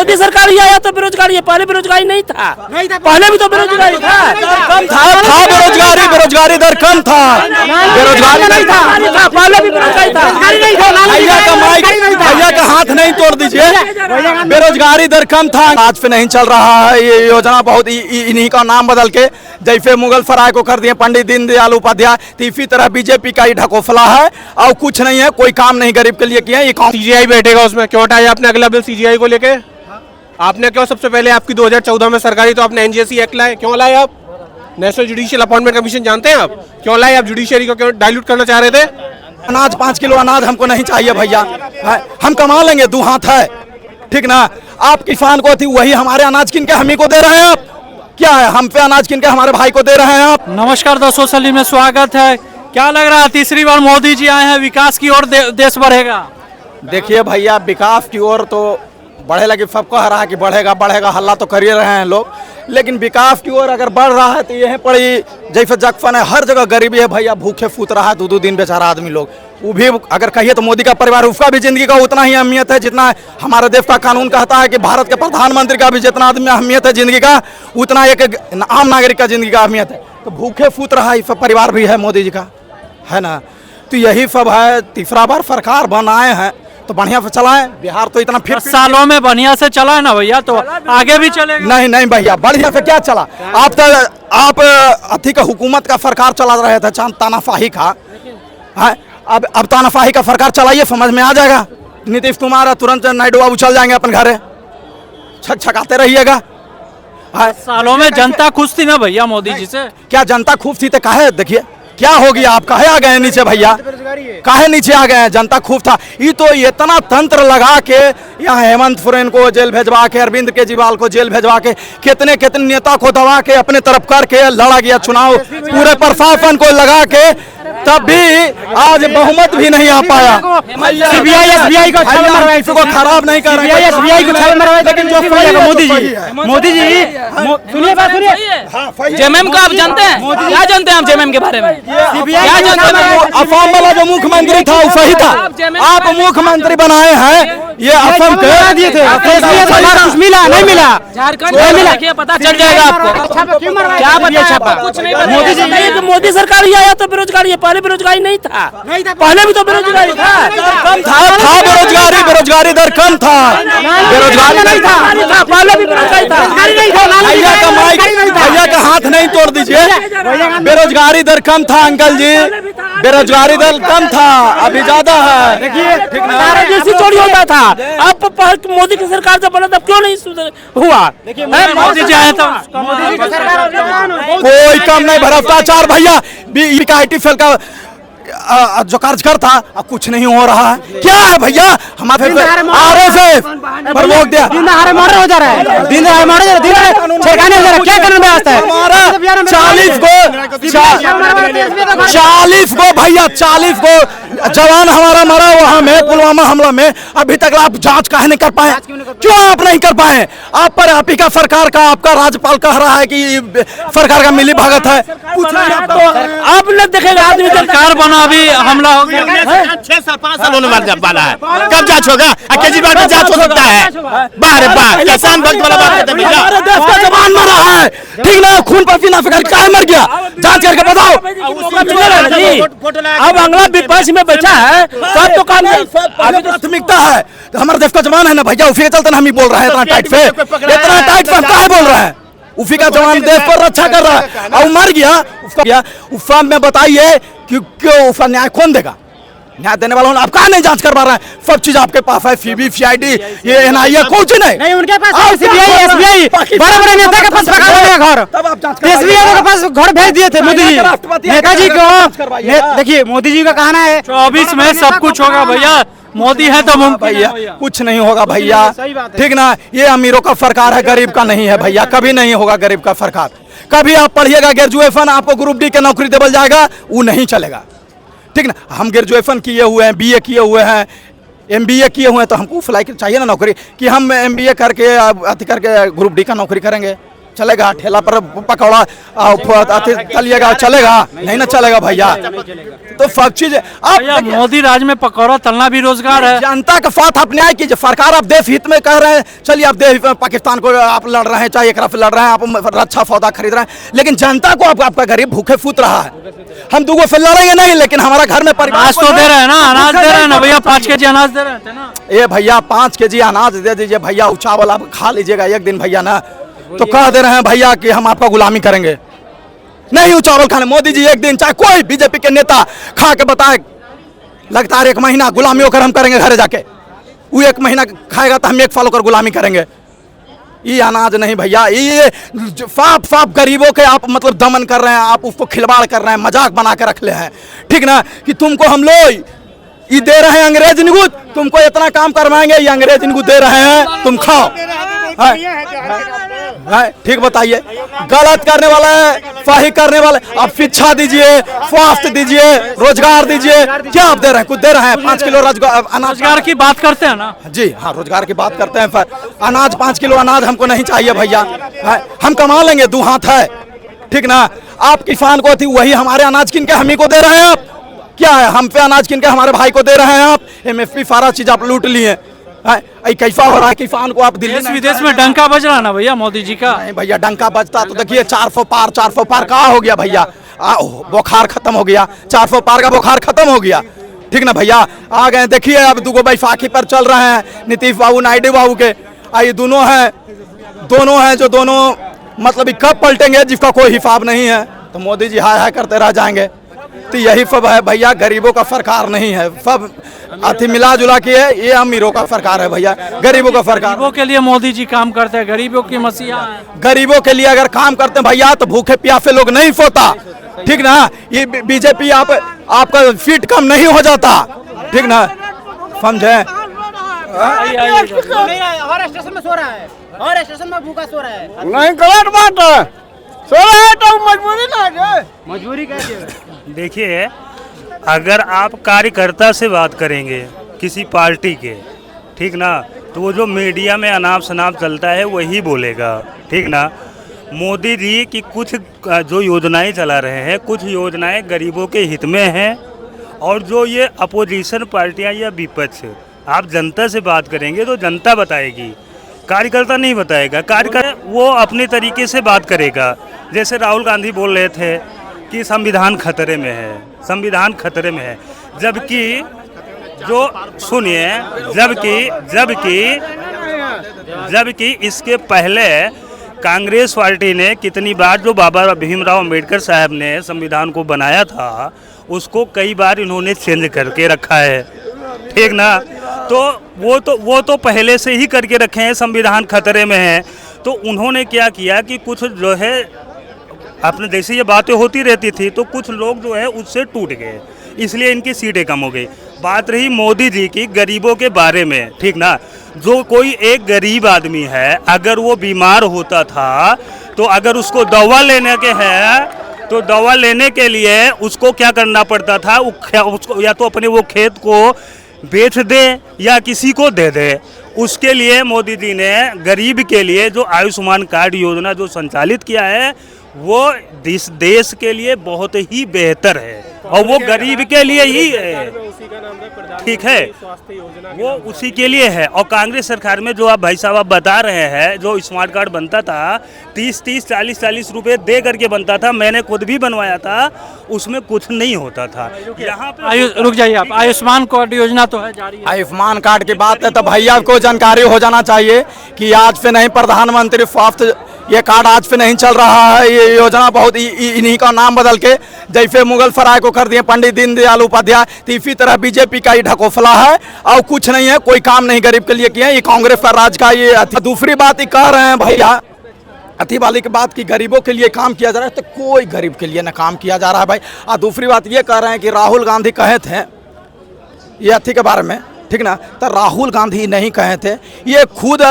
मोदी सरकार ही आया तो बेरोजगारी है, पहले बेरोजगारी नहीं था, पहले भी तो बेरोजगारी था, कम था बेरोजगारी दर कम था, बेरोजगारी नहीं था, पहले भी बेरोजगारी था। भैया का हाथ नहीं तोड़ दीजिए, बेरोजगारी दर कम था। आज पे नहीं चल रहा है ये योजना, बहुत इन्हीं का नाम बदल के जैसे मुगल सराय को कर दिए पंडित दीनदयाल उपाध्याय, तो इसी तरह बीजेपी का ही ढकोसला है और कुछ नहीं है, कोई काम नहीं गरीब के लिए किया। ये सीजीआई बैठेगा उसमें, क्यों हटाया आपने अगला बिल सीजीआई को लेके? आपने क्यों सबसे पहले आपकी 2014 में सरकारी तो आपने एनजीएससी एक्ट लाए, क्यों लाए आप? नेशनल जुडिशियल अपॉइंटमेंट कमीशन जानते हैं आप? क्यों लाए आप? जुडिशरी को क्यों डाइल्यूट करना चाह रहे थे? अनाज 5 किलो अनाज हमको नहीं चाहिए भैया, हम कमा लेंगे, 2 हाथ है, ठीक ना। आप किसान को थी वही हमारे अनाज किन के हम ही को दे रहे हैं आप, क्या है हम पे अनाज किन के हमारे भाई को दे रहे हैं आप। नमस्कार दोस्तों, सलीम में स्वागत है। क्या लग रहा है तीसरी बार मोदी जी आए हैं, विकास की ओर देश बढ़ेगा? देखिए भैया, विकास की ओर तो बढ़े लगे, सबको हरा कि बढ़ेगा बढ़ेगा, हल्ला तो कर ही रहे हैं लोग, लेकिन विकास की ओर अगर बढ़ रहा है तो यह पड़ी जैसे जगफन है, हर जगह गरीबी है भैया, भूखे फूट रहा है 2-2 दिन बेचारा आदमी लोग। वो भी अगर कहिए तो मोदी का परिवार, उसका भी जिंदगी का उतना ही अहमियत है जितना हमारे देश का कानून कहता है कि भारत के प्रधानमंत्री का भी जितना अहमियत है जिंदगी का, उतना एक आम नागरिक का जिंदगी का अहमियत है। तो भूखे फूट रहा है सब परिवार भी है मोदी जी का, है ना। तो यही सब है, तीसरा बार सरकार बनाए हैं तो बढ़िया से चलाएं। बिहार तो इतना फिर सालों में बढ़िया से चला है ना भैया, तो आगे भी चलेगा। नहीं भैया, बढ़िया से क्या चला? आप अथी का हुकूमत का सरकार चला रहे थे, चांद तानाशाही का है, अब तानाशाही का सरकार चलाइए, समझ में आ जाएगा। नीतीश कुमार तुरंत नायडू बाबू चल जाएंगे अपन घरे, छकाते रहिएगा। सालों में जनता खुश थी ना भैया मोदी जी से? क्या जनता खूब थी तो काहे, देखिए क्या हो गया, आप काहे आ गए नीचे भैया, काहे नीचे आ गए? जनता खूब था, ये तो इतना तंत्र लगा के यहाँ हेमंत सोरेन को जेल भेजवा के, अरविंद केजरीवाल को जेल भेजवा के, कितने कितने नेता को दबा के अपने तरफ करके लड़ा गया चुनाव, पूरे प्रशासन को लगा के, तब भी आज बहुमत भी नहीं आ पाया। सीबीआई एसबीआई को खराब नहीं कर रहे, एसबीआई को लेकिन जो मोदी जी सुनिए बात, सुनिए जेएमएम का आप जानते हैं, क्या जानते हैं आप जेएमएम के बारे में? क्या जानते हैं? असम वाला जो मुख्यमंत्री था वो सही था, आप मुख्यमंत्री बनाए हैं, ये असम के दिए थे, कुछ मिला नहीं मिला, झारखंड में मिला, पता चल जाएगा आपको क्या बता छापा, कुछ नहीं बता। मोदी सरकार ही आया तो बेरोजगारी है, पहले बेरोजगारी नहीं था, पहले भी तो बेरोजगारी था, कम था बेरोजगारी दर कम था, बेरोजगारी नहीं था, पहले भी बेरोजगारी था। भैया का हाथ नहीं तोड़ दीजिए, बेरोजगारी दर कम था अंकल जी, बेरोजगारी दर कम था, अभी ज्यादा है। देखिए चोरी होता था, अब मोदी की सरकार जब बना तब क्यों नहीं हुआ? मोदी जी आए तो कोई कम नहीं, भ्रष्टाचार भैया, IT फेल का जो कार्यकर था, अब कुछ नहीं हो रहा है। क्या है भैया, हमारे RSS पर रोक दिया, मर्डर हो जा रहा है, क्या कानून व्यवस्था है? 40 को भैया, 40 को जवान हमारा मरा वहाँ में पुलवामा हमला में, अभी तक आप जांच काहे नहीं कर पाए? क्यों आप नहीं कर पाए? आप पर आप ही का सरकार का, आपका राज्यपाल कह रहा है कि सरकार का मिली भगत है, कुछ अब न देखेगा आदमी, सरकार बना अभी हमला हो गया, 6 साल 5 साल होने वाला है, कब जांच होगा? केजरीवाल पे जांच हो सकता है? बाहर किसान भक्त वाला बात करते हैं, हमारे देश का जवान मरा है, ठीक ना, खून पसीना फिर काहे मर गया, जांच करके बताओ। अब अगला विपक्ष में बचा है, सब तो काम प्राथमिकता है, हमारे देश का जवान है ना भैया, उसी के चलते हम ही बोल रहे हैं इतना टाइट पे काहे बोल रहे हैं? उसी का जवान देश पर रक्षा कर रहा है और मर गया, उसका में बताइए कि क्यों उसका न्याय कौन देगा? न्याय देने वाला आप कहाँ नहीं जांच करवा रहे हैं? सब चीज आपके पास है, CBI ये NIA कुछ नहीं उनके पास सीबीआई एसबीआई बड़े नेता के पास घर, SBI के पास घर भेज दिए थे मोदी जी, नेताजी को। देखिए मोदी जी का कहना है 24 में सब कुछ होगा भैया, मोदी है तो भैया कुछ नहीं होगा भैया, ठीक ना। ये अमीरों का सरकार है, गरीब का नहीं है भैया, कभी नहीं होगा गरीब का सरकार। कभी आप पढ़िएगा ग्रेजुएशन, आपको ग्रुप D की नौकरी देवल जाएगा, वो नहीं चलेगा, ठीक ना। हम ग्रेजुएशन किए हुए हैं, BA किए हुए हैं, MBA किए हुए हैं, तो हमको फ्लाई चाहिए ना नौकरी, कि हम MBA करके ग्रुप D का नौकरी करेंगे, चलेगा? ठेला पर पकौड़ा तलिएगा, चलेगा? नहीं ना चलेगा भैया। तो सब चीज आप मोदी राज में पकौड़ा तलना भी रोजगार है। जनता के साथ आप न्याय कीजिए। सरकार आप देश हित में कह रहे हैं, चलिए आप देश पाकिस्तान को आप लड़ रहे हैं, चाहे एक तरफ लड़ रहे हैं, आप रक्षा सौदा खरीद रहे हैं, लेकिन जनता को आपका गरीब भूखे फूट रहा है। हम दूगो से लड़ेंगे नहीं, लेकिन हमारा घर में अनाज तो दे रहे हैं ना, अनाज दे रहे हैं ना भैया, 5 kg अनाज दे रहे थे ना। ये भैया 5 kg अनाज दे दीजिए भैया, चावल आप खा लीजिएगा एक दिन भैया ना, तो कह दे रहे हैं भैया कि हम आपका गुलामी करेंगे। नहीं वो चावल खाने, मोदी जी एक दिन चाहे कोई बीजेपी के नेता खा के बताए, लगातार 1 महीना गुलामी होकर हम करेंगे घरे जाके, वो 1 महीना खाएगा तो हम 1 साल होकर गुलामी करेंगे। ये अनाज नहीं भैया, ये साफ गरीबों के आप मतलब दमन कर रहे हैं, आप उसको खिलवाड़ कर रहे हैं, मजाक बना के रख ले हैं, ठीक ना, कि तुमको हम लोग ये दे रहे हैं अंग्रेज निगुत, तुमको इतना काम करवाएंगे, ये अंग्रेज निगुत दे रहे हैं, तुम खाओ। ठीक बताइए, गलत करने वाला है, सही करने वाला है। आप शिक्षा दीजिए, स्वास्थ्य दीजिए, रोजगार दीजिए, क्या आप दे रहे हैं? कुछ दे रहे हैं? 5 किलो रोजगार की बात करते हैं ना जी, हाँ रोजगार की बात करते हैं, पर अनाज 5 किलो अनाज हमको नहीं चाहिए भैया। हम कमा लेंगे, 2 हाथ है, ठीक ना। आप किसान को थी वही हमारे अनाज किन के हम ही को दे रहे हैं आप, क्या है? हम पे अनाज किन के हमारे भाई को दे रहे हैं आप। MSP सारा चीज आप लूट लिए, कैसा हो रहा है किसान को? आप दिल्ली विदेश में डंका बज रहा ना भैया मोदी जी का। नहीं भैया, डंका बजता तो देखिए 400 पार कहाँ हो गया भैया, बुखार खत्म हो गया, 400 पार का बुखार खत्म हो गया, ठीक ना भैया। आ गए देखिए, अब दूगो बैसाखी पर चल रहे हैं, नीतीश बाबू नायडू बाबू के, ये दोनों हैं जो दोनों मतलब कब पलटेंगे जिसका कोई हिसाब नहीं है, तो मोदी जी हाय हाय करते रह जाएंगे। तो यही सब है भैया, गरीबों का सरकार नहीं है, सब अति मिला जुला के है, ये अमीरों का सरकार है भैया, गरीबों का सरकार। गरीबों के लिए मोदी जी काम करते हैं, गरीबों की मसीहा है। गरीबों के लिए अगर काम करते हैं भैया तो भूखे प्यासे लोग नहीं सोता, ठीक ना। ये बीजेपी आपका सीट कम नहीं हो जाता, ठीक ना, समझे? हमारे स्टेशन में सो रहा है, हमारे स्टेशन में भूखा सो रहा है। नहीं, गलत बात है, सो रहा है तो मजबूरी ना, मजबूरी कैसे? देखिए, अगर आप कार्यकर्ता से बात करेंगे किसी पार्टी के, ठीक ना, तो वो जो मीडिया में अनाप शनाप चलता है वही बोलेगा, ठीक ना। मोदी जी की कुछ जो योजनाएं चला रहे हैं, कुछ योजनाएं गरीबों के हित में हैं, और जो ये अपोजिशन पार्टियां या विपक्ष, आप जनता से बात करेंगे तो जनता बताएगी, कार्यकर्ता नहीं बताएगा। कार्यकर्ता वो अपने तरीके से बात करेगा। जैसे राहुल गांधी बोल रहे थे कि संविधान खतरे में है, संविधान खतरे में है, जबकि जो सुनिए, जबकि इसके पहले कांग्रेस पार्टी ने कितनी बार, जो बाबा भीमराव अंबेडकर साहब ने संविधान को बनाया था, उसको कई बार इन्होंने चेंज करके रखा है, ठीक ना। तो वो तो पहले से ही करके रखे हैं, संविधान खतरे में है। तो उन्होंने क्या किया कि कुछ जो है अपने जैसे ये बातें होती रहती थी, तो कुछ लोग जो है उससे टूट गए, इसलिए इनकी सीटें कम हो गई। बात रही मोदी जी की गरीबों के बारे में, ठीक ना, जो कोई एक गरीब आदमी है, अगर वो बीमार होता था तो अगर उसको दवा लेने के है तो दवा लेने के लिए उसको क्या करना पड़ता था, उसको या तो अपने वो खेत को बेच दे या किसी को दे दे। उसके लिए मोदी जी ने गरीब के लिए जो आयुष्मान कार्ड योजना जो संचालित किया है, वो इस देश के लिए बहुत ही बेहतर है, और वो गरीब के लिए ही है, ठीक है, वो उसी के लिए है। और कांग्रेस सरकार में जो आप भाई साहब आप बता रहे हैं, जो स्मार्ट कार्ड बनता था 30-30, 40-40 रुपए दे करके बनता था, मैंने खुद भी बनवाया था, उसमें कुछ नहीं होता था। यहाँ पे रुक जाइए आप, आयुष्मान कार्ड योजना तो है जारी है। आयुष्मान कार्ड की बात है तो भैया को जानकारी हो जाना चाहिए कि आज से नहीं, प्रधानमंत्री स्वास्थ्य ये कार्ड आज से नहीं चल रहा है, ये योजना बहुत इन्हीं का नाम बदल के जैसे मुगल सराय को कर दिए पंडित दीनदयाल उपाध्याय, तो इसी तरह बीजेपी का ही ढकोसला है, और कुछ नहीं है, कोई काम नहीं गरीब के लिए किया। ये कांग्रेस का राज का ये दूसरी बात ही कह रहे हैं भैया, अति वाली की बात की गरीबों के लिए काम किया जा रहा है, तो कोई गरीब के लिए ना काम किया जा रहा है भाई। और दूसरी बात ये कह रहे हैं कि राहुल गांधी कहे थे ये अति के बारे में, ठीक ना, तो राहुल गांधी नहीं कहे थे, ये खुद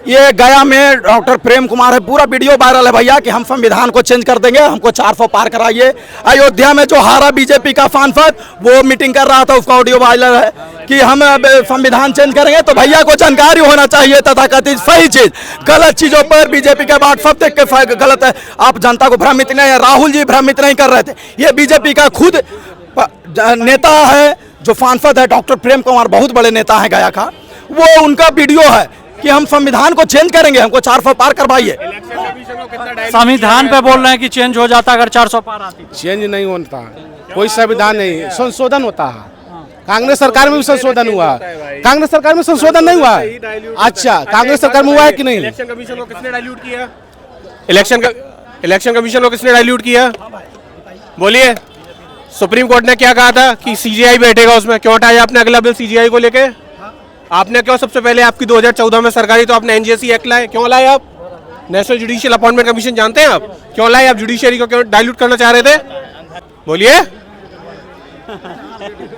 ये गया में डॉक्टर प्रेम कुमार है, पूरा वीडियो वायरल है भैया कि हम संविधान को चेंज कर देंगे, हमको 400 पार कराइए। अयोध्या में जो हारा बीजेपी का सांसद, वो मीटिंग कर रहा था, उसका ऑडियो वायरल है कि हम अब संविधान चेंज करेंगे, तो भैया को जानकारी होना चाहिए तथाकथित सही चीज। गलत चीजों पर बीजेपी का व्हाट्सएप देख के गलत है, आप जनता को भ्रमित नहीं, राहुल जी भ्रमित नहीं कर रहे थे, ये बीजेपी का खुद नेता है जो सांसद है डॉक्टर प्रेम कुमार, बहुत बड़े नेता है गया का, वो उनका वीडियो है कि हम संविधान को चेंज करेंगे, हमको 400 पार करवाइए। संविधान पे बोल रहे हैं कि चेंज हो जाता अगर 400 पार आती। चेंज नहीं होता, कोई संविधान नहीं, संशोधन होता है। कांग्रेस सरकार में भी संशोधन हुआ, कांग्रेस सरकार में संशोधन नहीं हुआ। अच्छा, कांग्रेस सरकार में हुआ है कि नहीं? इलेक्शन कमीशन को किसने डाइल्यूट किया? इलेक्शन कमीशन को किसने डाइल्यूट किया? बोलिए। सुप्रीम कोर्ट ने क्या कहा था कि सीजीआई बैठेगा, उसमें क्यों हटाया आपने अगला बिल सीजीआई को लेके? आपने क्यों सबसे पहले आपकी 2014 में सरकारी, तो आपने एनजीएसी एक्ट लाए, क्यों लाए आप? नेशनल जुडिशियल अपॉइंटमेंट कमीशन जानते हैं आप? क्यों लाए आप? जुडिशरी को क्यों डाइल्यूट करना चाह रहे थे? बोलिए।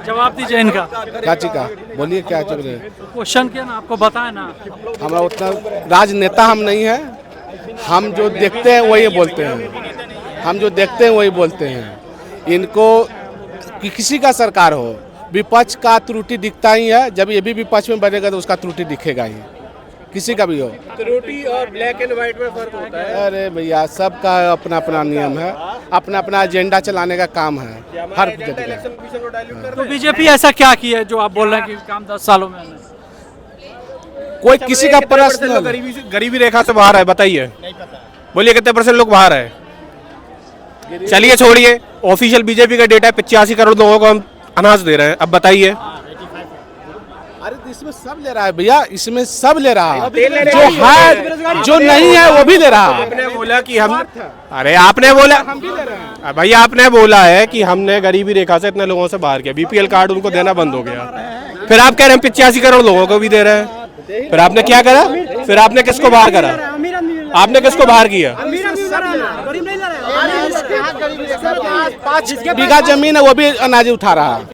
जवाब दीजिए इनका। क्या चीज का? बोलिए क्या चल रहे हैं? क्वेश्चन किया ना, आपको बताया ना। हमारा उतना राजनेता हम नहीं है, हम जो देखते हैं वही बोलते हैं, हम जो देखते हैं वही बोलते हैं। इनको कि किसी का सरकार हो, विपक्ष का त्रुटि दिखता ही है, जब ये भी विपक्ष में बनेगा तो उसका त्रुटि दिखेगा ही, किसी का भी हो। त्रुटि और ब्लैक एंड व्हाइट में फर्क होता है। अरे भैया, सबका अपना अपना नियम है, अपना अपना एजेंडा चलाने का काम है हर जगह। तो बीजेपी ऐसा क्या किया है जो आप बोल रहे हैं कि काम 10 सालों में? कोई किसी का पर्सनल गरीबी रेखा से बाहर है, बताइए। बोलिए कितने % लोग बाहर है? चलिए छोड़िए, ऑफिशियल बीजेपी का डेटा है 85 करोड़ लोगों को हम अनाज दे रहे हैं। अब बताइए। अरे इसमें सब ले रहा है भैया, इसमें सब ले रहा है, जो है जो नहीं है वो भी ले रहा है। आपने बोला कि हम, अरे आपने बोला भैया, आपने बोला है कि हमने गरीबी रेखा से इतने लोगों से बाहर किया, बीपीएल कार्ड उनको देना बंद हो गया, फिर आप कह रहे हैं 85 करोड़ लोगों को भी दे रहे हैं। फिर आपने क्या करा? फिर आपने किसको बाहर करा? आपने किसको बाहर किया? 5 बीघा जमीन है वो भी अनाज उठा रहा है।